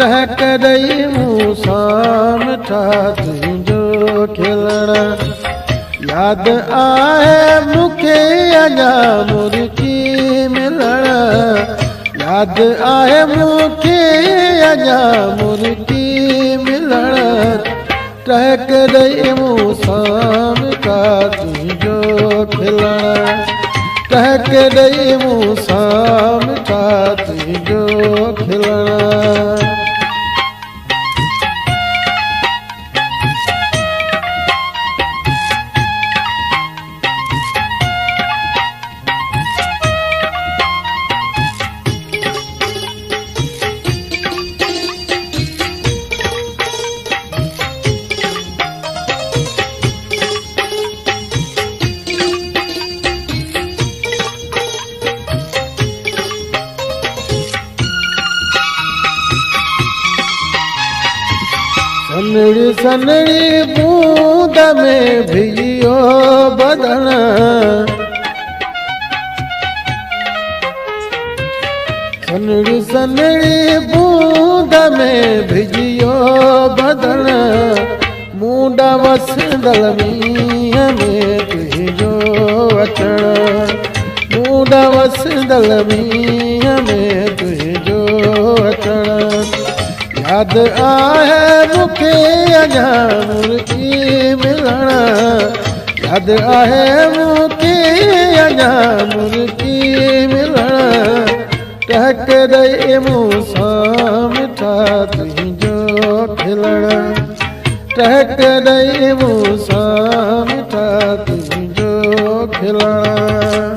टहक ॾेई मूंसां मिठा तुंहिंजो खिलण। यादि आहे मूंखे अञा मुर्गी मिलण। यादि आहे मूंखे अञा मुर्गी मिलण। टहक ॾेई मूंसां मिठा तुंहिंजो खिलण। टहक ॾेई मूंसां मिठा तुंहिंजो खिलण। सनड़ी सनड़ी बूंद में भिजियो बदन। सनड़ी सनड़ी बूंद में भिजियो बदन। मुंडा वसंदल मींहं में तुंहिंजो अचण। मुंडा वसंदल मींहं में तुंहिंजो अचण। यादि आहे मूंखे अञा मुर्गी मिलण। यादि आहे मूंखे अञा मुर्गी मिलण। टहक ॾेई मूंसां मिठा तुंहिंजो खिलण। टहक ॾेई मूंसां मिठा तुंहिंजो खिलण।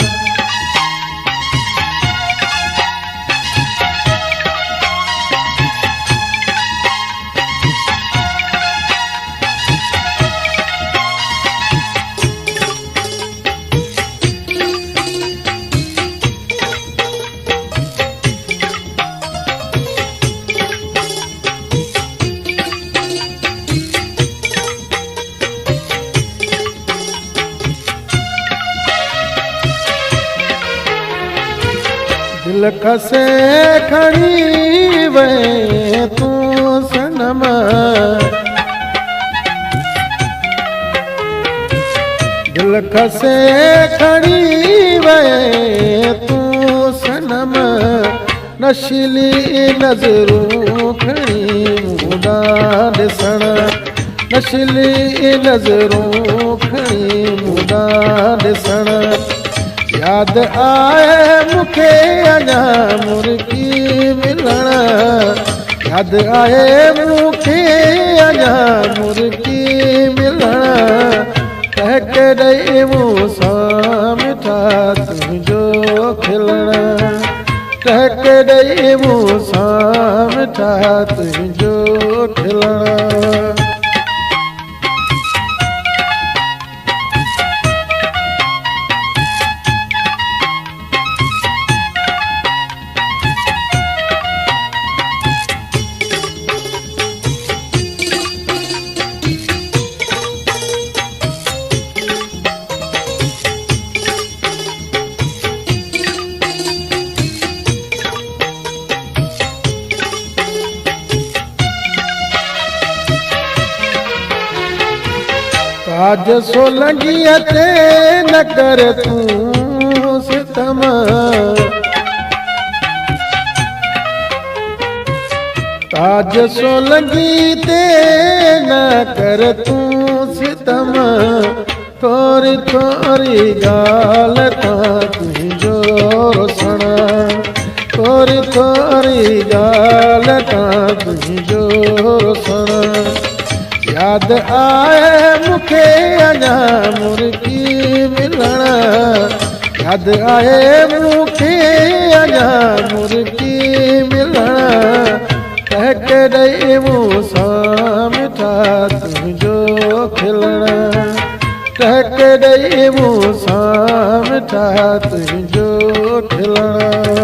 दिल खसे खड़ी वे तू सनम। दिल खसे खड़ी वे तू सनम। नशीली नज़रूं खणी मुंडा ॾिसण। नशीली नज़रूं खणी मुंडा ॾिसण। यादि आहे मूंखे अञा मुर्गी मिलण। यादि आहे मूंखे अञा मुर्गी मिलण। टहक ॾेई मूंसां मिठा तुंहिंजो खिलण। टहक ॾेई मूंसां मिठा तुंहिंजो खिलण। ताज सोलंगीअ ते न कर तूं सितम। ताज सोलंगी ते न कर तूं सितम। थोरी थोरी ॻाल्हि तां तुंहिंजो रोसण। थोरी थोरी ॻाल्हि तां तुंहिंजो रोसण। यादि आहे मूंखे अञा मुर्गी मिलण। यादि आहे मूंखे अञा मुर्गी मिलण। टहक ॾेई मूंसां मिठा तुंहिंजो खिलण। टहक ॾेई मूंसां मिठा तुंहिंजो खिलण।